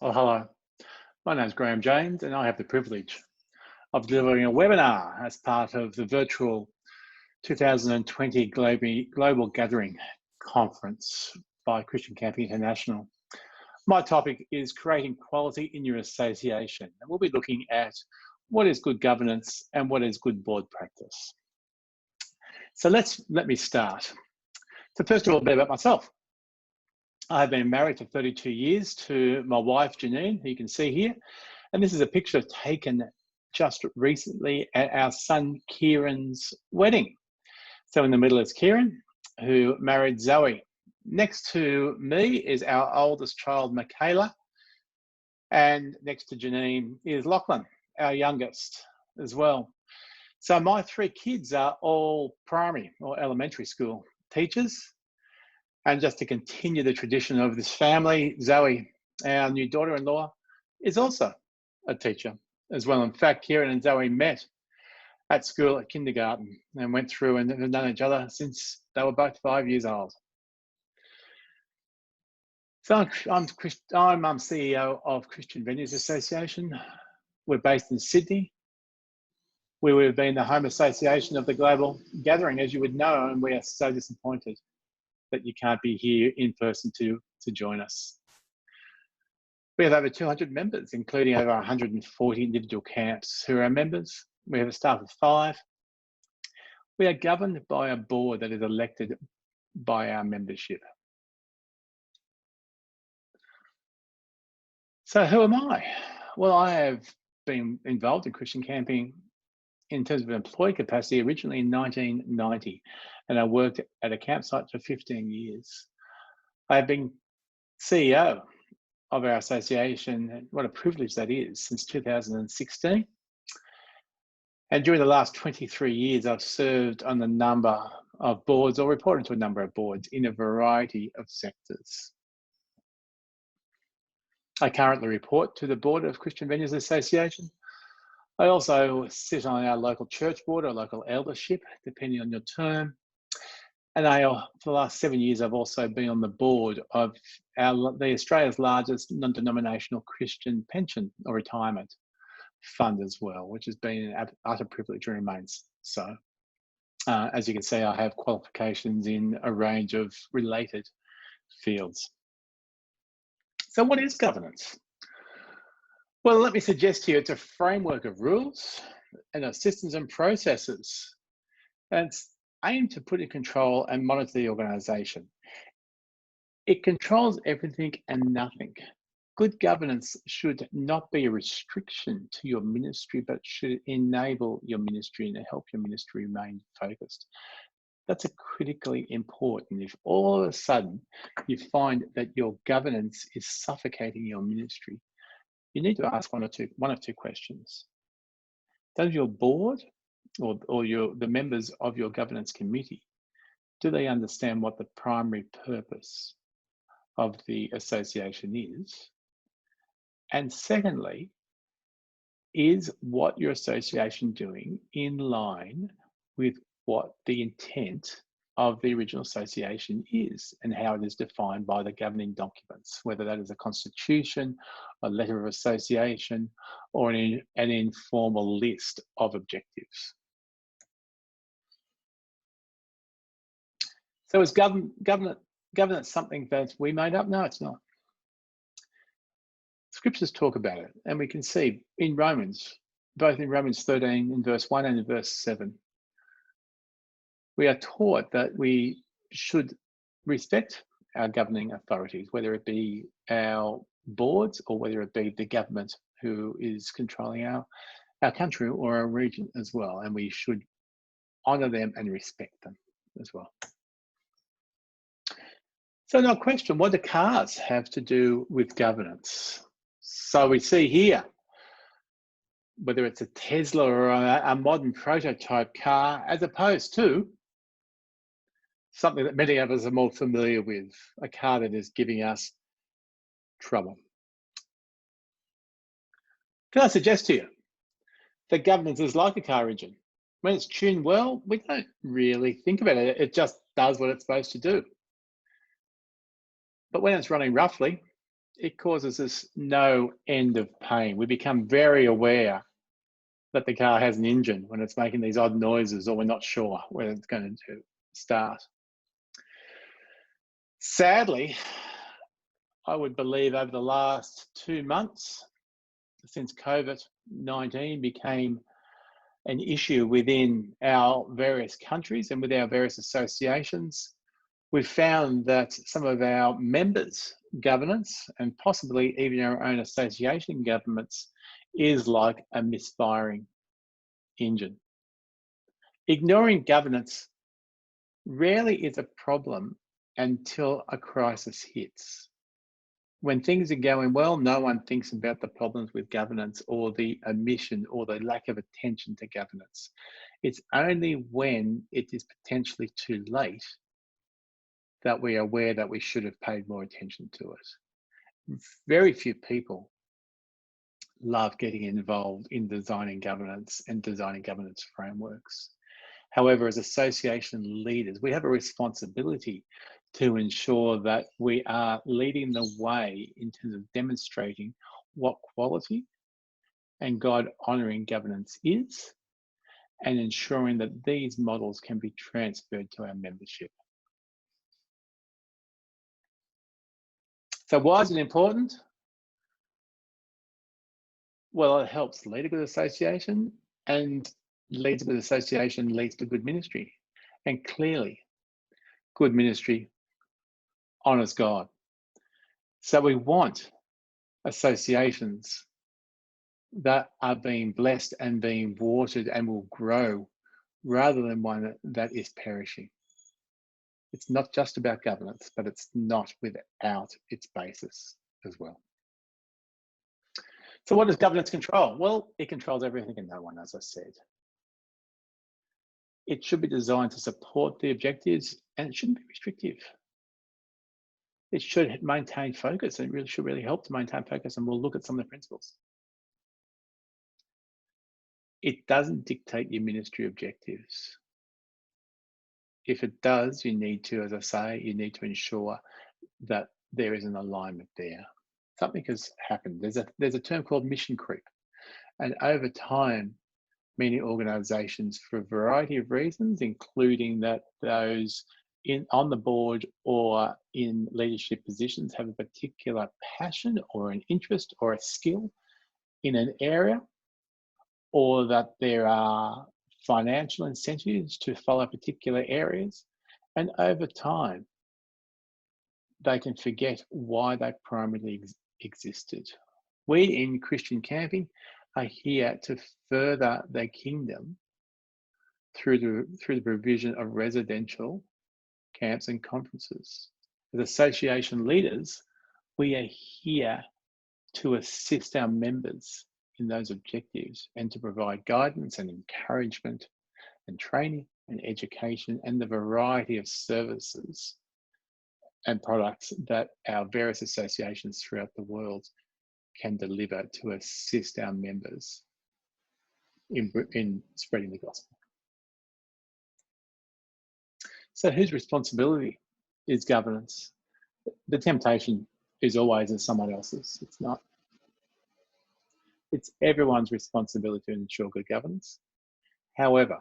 Oh, hello. My name is Graeme Janes, and I have the privilege of delivering a webinar as part of the virtual 2020 Global Gathering Conference by Christian Camping International. My topic is creating quality in your association, and we'll be looking at what is good governance and what is good board practice. So let me start. So first of all, a bit about myself. I've been married for 32 years to my wife, Janine, who you can see here. And this is a picture taken just recently at our son, Kieran's wedding. So in the middle is Kieran, who married Zoe. Next to me is our oldest child, Michaela. And next to Janine is Lachlan, our youngest as well. So my three kids are all primary or elementary school teachers. And just to continue the tradition of this family, Zoe, our new daughter-in-law, is also a teacher as well. In fact, Kieran and Zoe met at school at kindergarten and went through and have known each other since they were both 5 years old. So I'm CEO of Christian Venues Association. We're based in Sydney. We would have been the home association of the Global Gathering, as you would know, and we are so disappointed that you can't be here in person to join us. We have over 200 members, including over 140 individual camps who are our members. We have a staff of 5. We are governed by a board that is elected by our membership. So who am I? Well, I have been involved in Christian camping in terms of employee capacity originally in 1990, and I worked at a campsite for 15 years. I've been CEO of our association, and what a privilege that is, since 2016. And during the last 23 years, I've served on a number of boards or reported to a number of boards in a variety of sectors. I currently report to the board of Christian Venues Association. I also sit on our local church board or local eldership, depending on your term. And for the last 7 years, I've also been on the board of the Australia's largest non-denominational Christian pension or retirement fund as well, which has been an utter privilege and remains so. As you can see, I have qualifications in a range of related fields. So what is governance? Well, let me suggest to you, it's a framework of rules and of systems and processes. And it's aimed to put in control and monitor the organisation. It controls everything and nothing. Good governance should not be a restriction to your ministry, but should enable your ministry and help your ministry remain focused. That's critically important. If all of a sudden you find that your governance is suffocating your ministry, you need to ask one of two questions. Does your board or the members of your governance committee, do they understand what the primary purpose of the association is? And secondly, is what your association doing in line with what the intent of the original association is and how it is defined by the governing documents, whether that is a constitution, a letter of association, or an informal list of objectives. So is governance something that we made up? No, it's not. Scriptures talk about it, and we can see in Romans, both in Romans 13 in verse 1 and in verse 7, we are taught that we should respect our governing authorities, whether it be our boards or whether it be the government who is controlling our country or our region as well. And we should honour them and respect them as well. So now question, what do cars have to do with governance? So we see here, whether it's a Tesla or a modern prototype car, as opposed to something that many of us are more familiar with, a car that is giving us trouble. Can I suggest to you that governance is like a car engine? When it's tuned well, we don't really think about it. It just does what it's supposed to do. But when it's running roughly, it causes us no end of pain. We become very aware that the car has an engine when it's making these odd noises, or we're not sure whether it's going to start. Sadly, I would believe over the last 2 months, since COVID-19 became an issue within our various countries and with our various associations, we've found that some of our members' governance, and possibly even our own association governments, is like a misfiring engine. Ignoring governance rarely is a problem until a crisis hits. When things are going well, no one thinks about the problems with governance or the omission or the lack of attention to governance. It's only when it is potentially too late that we are aware that we should have paid more attention to it. Very few people love getting involved in designing governance and designing governance frameworks. However, as association leaders, we have a responsibility to ensure that we are leading the way in terms of demonstrating what quality and God-honouring governance is, and ensuring that these models can be transferred to our membership. So why is it important? Well, it helps lead a good association, and leads a good association leads to good ministry. And clearly, good ministry honours God. So we want associations that are being blessed and being watered and will grow, rather than one that is perishing. It's not just about governance, but it's not without its basis as well. So what does governance control? Well, it controls everything and no one, as I said. It should be designed to support the objectives, and it shouldn't be restrictive. It should maintain focus, and it should really help to maintain focus, and we'll look at some of the principles. It doesn't dictate your ministry objectives. If it does, you need to, as I say, you need to ensure that there is an alignment there. Something has happened. There's a term called mission creep. And over time, many organizations, for a variety of reasons, including that those on the board or in leadership positions have a particular passion or an interest or a skill in an area, or that there are financial incentives to follow particular areas, and over time they can forget why they primarily existed. We in Christian Camping are here to further the kingdom through the provision of residential camps and conferences. As association leaders, we are here to assist our members in those objectives and to provide guidance and encouragement and training and education and the variety of services and products that our various associations throughout the world can deliver to assist our members in spreading the gospel. So whose responsibility is governance? The temptation is always in someone else's. It's not. It's everyone's responsibility to ensure good governance. However,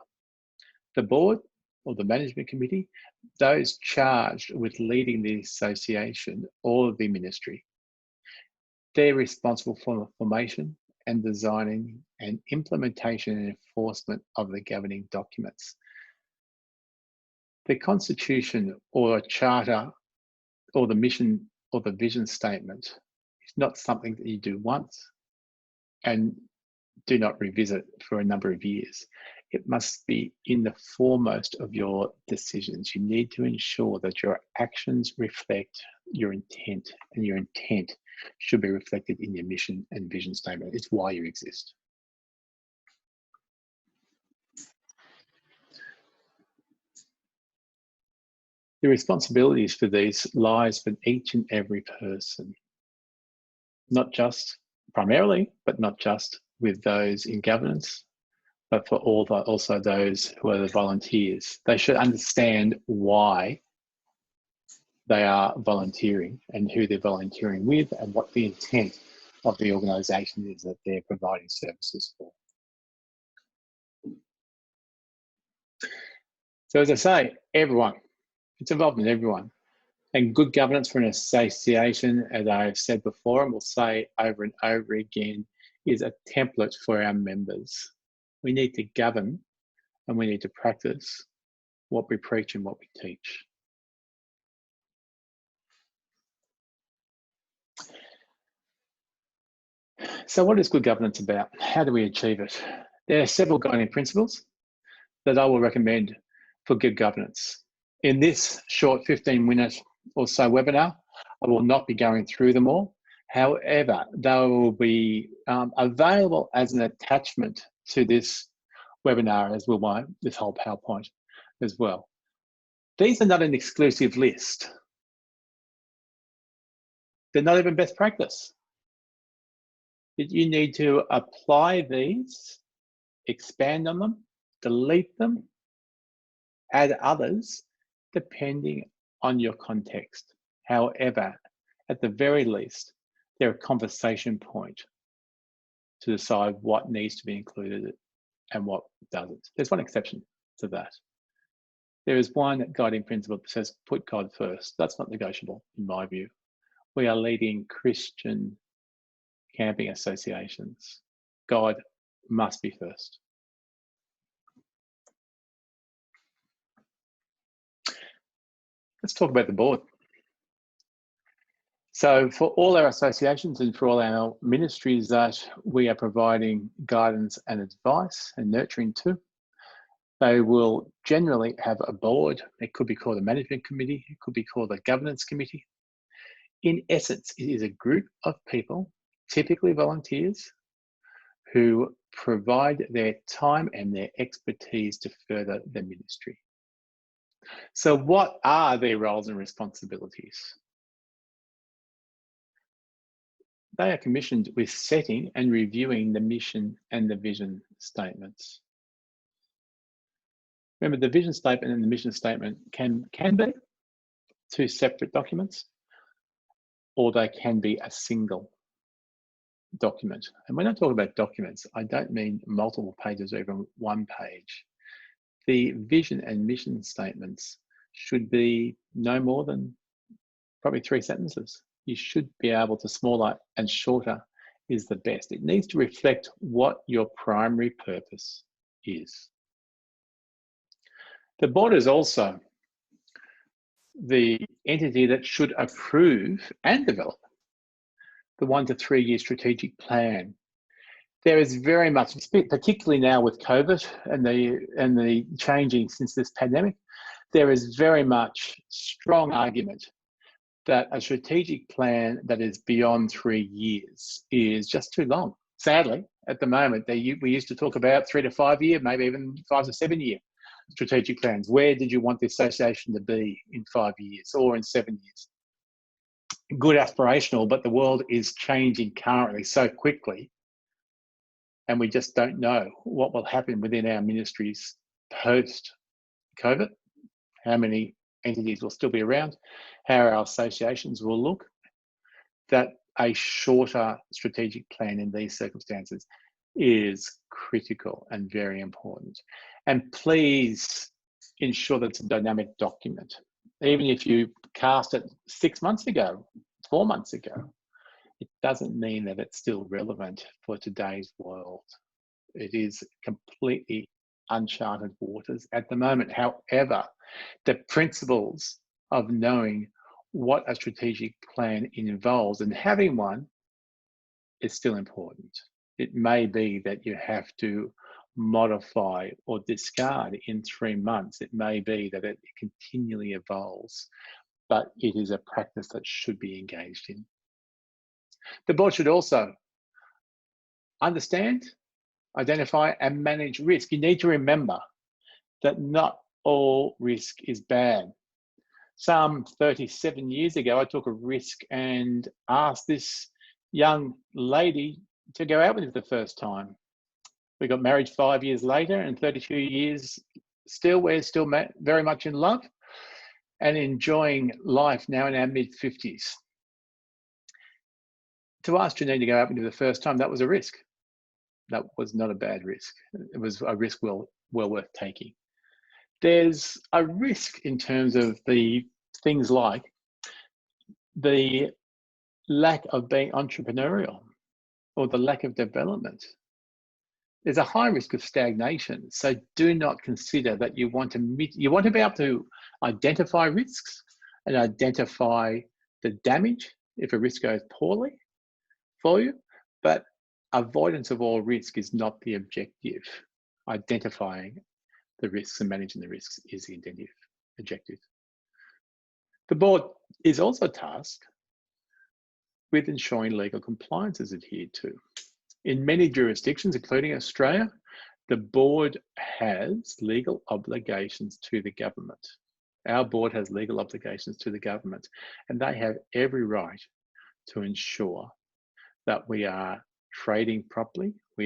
the board or the management committee, those charged with leading the association or the ministry, they're responsible for the formation and designing and implementation and enforcement of the governing documents. The constitution or a charter or the mission or the vision statement is not something that you do once and do not revisit for a number of years. It must be in the foremost of your decisions. You need to ensure that your actions reflect your intent, and your intent should be reflected in your mission and vision statement. It's why you exist. The responsibilities for these lies with each and every person, not just primarily, but not just with those in governance, but for also those who are the volunteers. They should understand why they are volunteering and who they're volunteering with and what the intent of the organisation is that they're providing services for. So as I say, everyone, it's involving everyone. And good governance for an association, as I've said before and will say over and over again, is a template for our members. We need to govern and we need to practice what we preach and what we teach. So what is good governance about? How do we achieve it? There are several guiding principles that I will recommend for good governance. In this short 15-minute or so webinar, I will not be going through them all. However, they will be available as an attachment to this webinar, as will this whole PowerPoint as well. These are not an exclusive list. They're not even best practice. You need to apply these, expand on them, delete them, add others, depending on your context. However, at the very least, they're a conversation point to decide what needs to be included and what doesn't. There's one exception to that. There is one guiding principle that says put God first. That's not negotiable in my view. We are leading Christian camping associations. God must be first. Let's talk about the board. So for all our associations and for all our ministries that we are providing guidance and advice and nurturing to, they will generally have a board. It could be called a management committee. It could be called a governance committee. In essence, it is a group of people, typically volunteers, who provide their time and their expertise to further the ministry. So what are their roles and responsibilities? They are commissioned with setting and reviewing the mission and the vision statements. Remember, the vision statement and the mission statement can be two separate documents, or they can be a single document. And when I talk about documents, I don't mean multiple pages or even one page. The vision and mission statements should be no more than probably 3 sentences. You should be able to, smaller and shorter is the best. It needs to reflect what your primary purpose is. The board is also the entity that should approve and develop the 1 to 3 year strategic plan. There is very much, particularly now with COVID and the changing since this pandemic, there is very much strong argument that a strategic plan that is beyond 3 years is just too long. Sadly, at the moment, we used to talk about 3 to 5 year, maybe even 5 to 7 year strategic plans. Where did you want the association to be in 5 years or in 7 years? Good aspirational, but the world is changing currently so quickly, and we just don't know what will happen within our ministries post-COVID, how many entities will still be around, how our associations will look. That a shorter strategic plan in these circumstances is critical and very important. And please ensure that it's a dynamic document. Even if you cast it 6 months ago, 4 months ago, it doesn't mean that it's still relevant for today's world. It is completely uncharted waters at the moment. However, the principles of knowing what a strategic plan involves and having one is still important. It may be that you have to modify or discard in 3 months. It may be that it continually evolves, but it is a practice that should be engaged in. The board should also understand, identify, and manage risk. You need to remember that not all risk is bad. Some 37 years ago, I took a risk and asked this young lady to go out with me for the first time. We got married 5 years later, and 32 years still, we're still very much in love. and enjoying life now in our mid-50s. To ask Janine to go out into the first time, that was a risk. That was not a bad risk. It was a risk well worth taking. There's a risk in terms of the things like the lack of being entrepreneurial or the lack of development. There's a high risk of stagnation. So do not consider that you want to be able to identify risks and identify the damage if a risk goes poorly for you, but avoidance of all risk is not the objective. Identifying the risks and managing the risks is the objective. The board is also tasked with ensuring legal compliance is adhered to. In many jurisdictions, including Australia, the board has legal obligations to the government. Our board has legal obligations to the government, and they have every right to ensure that we are trading properly, we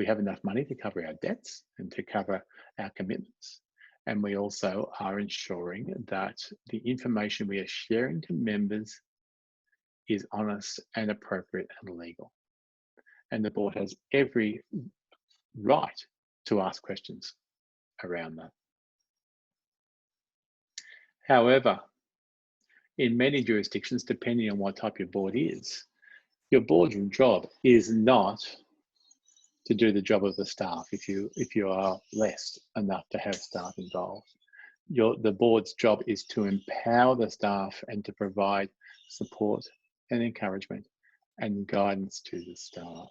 have enough money to cover our debts and to cover our commitments. And we also are ensuring that the information we are sharing to members is honest and appropriate and legal. And the board has every right to ask questions around that. However, in many jurisdictions, depending on what type your board is, your board's job is not to do the job of the staff if you are blessed enough to have staff involved. The board's job is to empower the staff and to provide support and encouragement and guidance to the staff,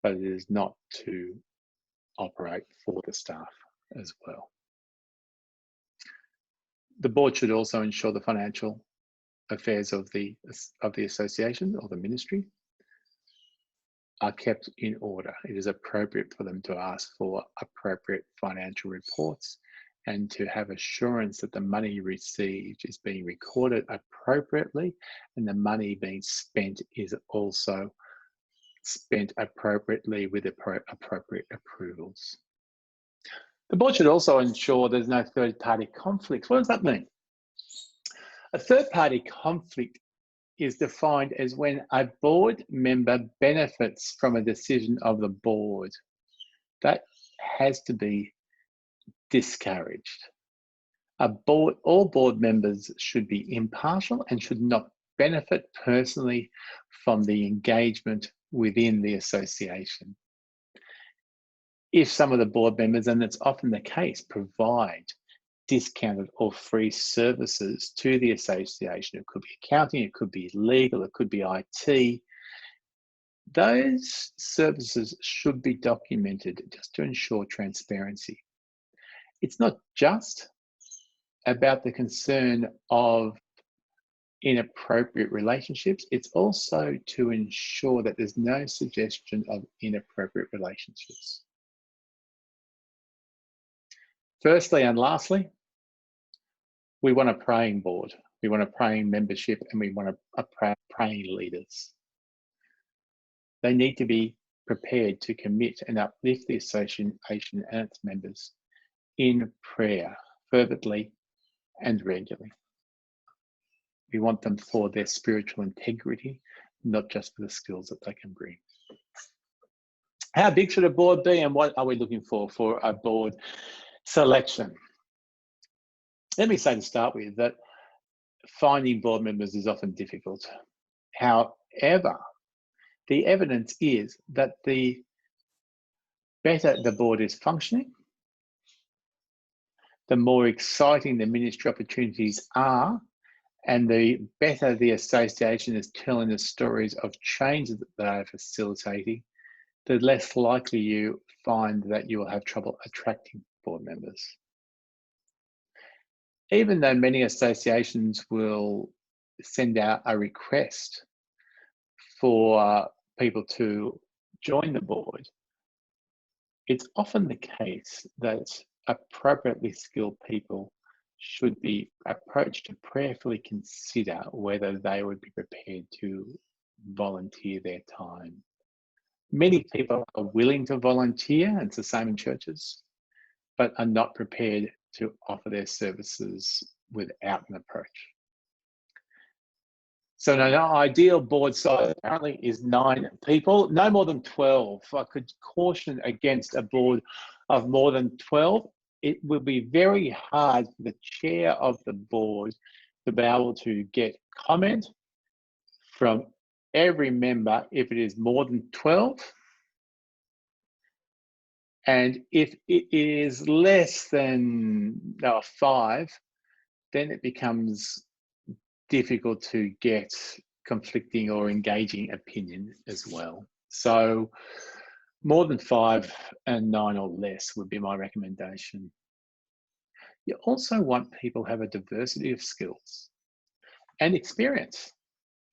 but it is not to operate for the staff as well. The board should also ensure the financial affairs of the association or the ministry are kept in order. It is appropriate for them to ask for appropriate financial reports and to have assurance that the money received is being recorded appropriately and the money being spent is also spent appropriately with appropriate approvals. The board should also ensure there's no third-party conflicts. What does that mean? A third-party conflict is defined as when a board member benefits from a decision of the board. That has to be discouraged. All board members should be impartial and should not benefit personally from the engagement within the association. If some of the board members, and it's often the case, provide discounted or free services to the association, it could be accounting, it could be legal, it could be IT, those services should be documented just to ensure transparency. It's not just about the concern of inappropriate relationships, it's also to ensure that there's no suggestion of inappropriate relationships. Firstly and lastly, we want a praying board, we want a praying membership, and we want a praying leaders. They need to be prepared to commit and uplift the association and its members in prayer, fervently and regularly. We want them for their spiritual integrity, not just for the skills that they can bring. How big should a board be, and what are we looking for a board selection? Let me say to start with that finding board members is often difficult. However, the evidence is that the better the board is functioning, the more exciting the ministry opportunities are, and the better the association is telling the stories of changes that they are facilitating, the less likely you find that you will have trouble attracting board members. Even though many associations will send out a request for people to join the board, it's often the case that appropriately skilled people should be approached to prayerfully consider whether they would be prepared to volunteer their time. Many people are willing to volunteer, and it's the same in churches, but are not prepared to offer their services without an approach. So an ideal board size currently is 9 people, no more than 12. I could caution against a board of more than 12. It will be very hard for the chair of the board to be able to get comment from every member if it is more than 12. And if it is less than 5, then it becomes difficult to get conflicting or engaging opinion as well. So more than 5 and 9 or less would be my recommendation. You also want people who have a diversity of skills and experience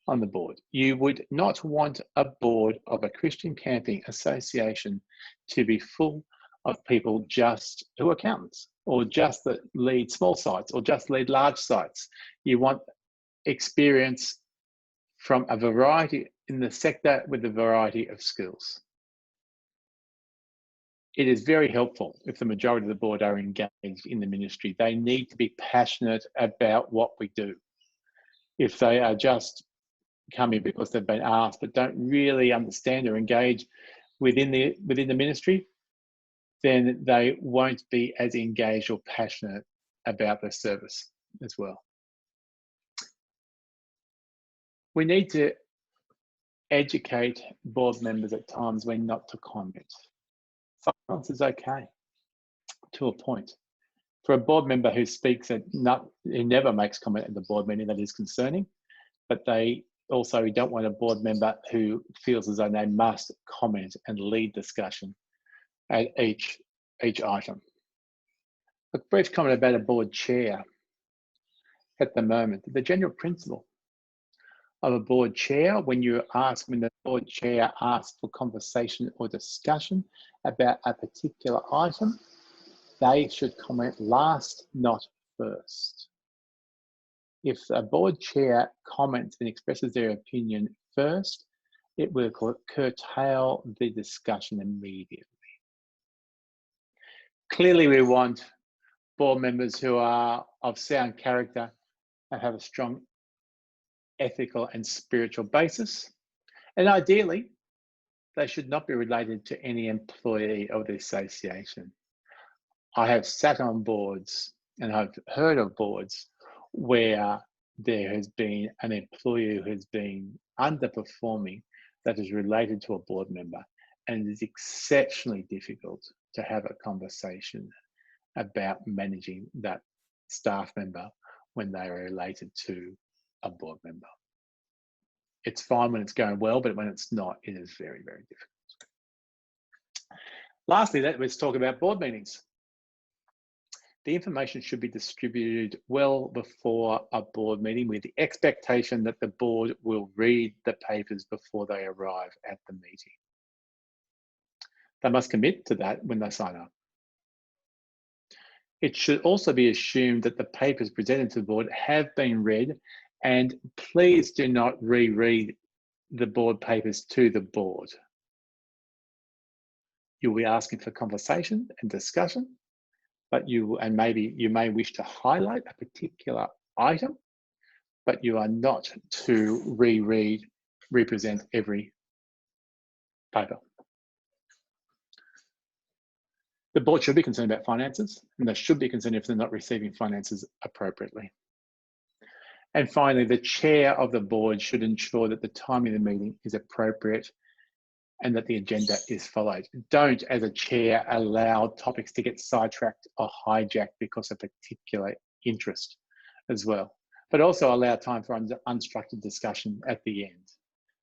on the board. You would not want a board of a Christian camping association to be full of people just who are accountants, or just that lead small sites, or just lead large sites. You want experience from a variety in the sector with a variety of skills. It is very helpful if the majority of the board are engaged in the ministry. They need to be passionate about what we do. If they are just coming because they've been asked but don't really understand or engage within the ministry, then they won't be as engaged or passionate about their service as well. We need to educate board members at times when not to comment. Silence is okay to a point. For a board member who speaks who never makes comment at the board meeting, that is concerning, but they also don't want a board member who feels as though they must comment and lead discussion at each item. A brief comment about a board chair at the moment. The general principle of a board chair, when the board chair asks for conversation or discussion about a particular item, they should comment last, not first. If a board chair comments and expresses their opinion first, it will curtail the discussion immediately. Clearly, we want board members who are of sound character and have a strong ethical and spiritual basis. And ideally, they should not be related to any employee of the association. I have sat on boards and I've heard of boards where there has been an employee who has been underperforming that is related to a board member, and it is exceptionally difficult to have a conversation about managing that staff member when they are related to a board member. It's fine when it's going well, but when it's not, it is very, very difficult. Lastly, let's talk about board meetings. The information should be distributed well before a board meeting with the expectation that the board will read the papers before they arrive at the meeting. They must commit to that when they sign up. It should also be assumed that the papers presented to the board have been read, and please do not reread the board papers to the board. You'll be asking for conversation and discussion, but maybe you may wish to highlight a particular item, but you are not to represent every paper. The board should be concerned about finances, and they should be concerned if they're not receiving finances appropriately. And finally, the chair of the board should ensure that the timing of the meeting is appropriate and that the agenda is followed. Don't, as a chair, allow topics to get sidetracked or hijacked because of particular interest as well. But also allow time for unstructured discussion at the end.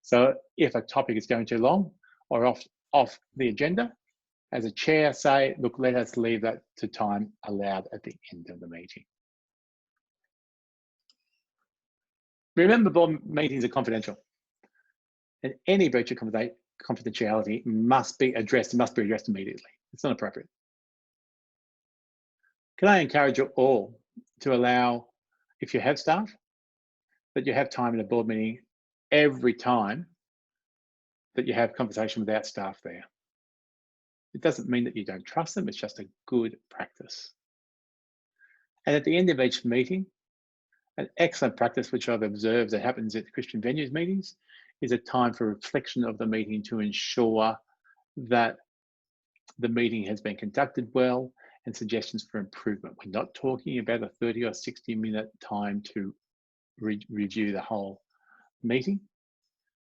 So if a topic is going too long or off the agenda, as a chair, say, look, let us leave that to time allowed at the end of the meeting. Remember, board meetings are confidential, and any breach of confidentiality must be addressed immediately. It's not appropriate. Can I encourage you all to allow, if you have staff, that you have time in a board meeting every time that you have conversation without staff there. It doesn't mean that you don't trust them, it's just a good practice. And at the end of each meeting, an excellent practice which I've observed that happens at Christian Venues meetings is a time for reflection of the meeting to ensure that the meeting has been conducted well and suggestions for improvement. We're not talking about a 30 or 60-minute time to review the whole meeting,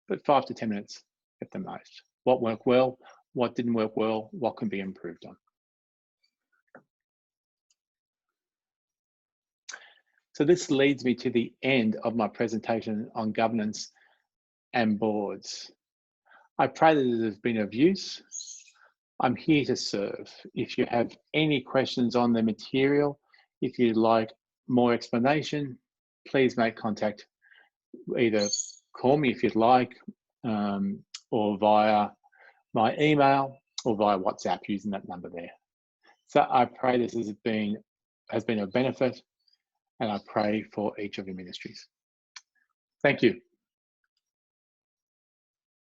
but 5 to 10 minutes at the most. What worked well, what didn't work well, what can be improved on. So this leads me to the end of my presentation on governance and boards. I pray that it has been of use. I'm here to serve. If you have any questions on the material, if you'd like more explanation, please make contact. Either call me if you'd like, or via my email or via WhatsApp using that number there. So I pray this has been of benefit, and I pray for each of your ministries. Thank you.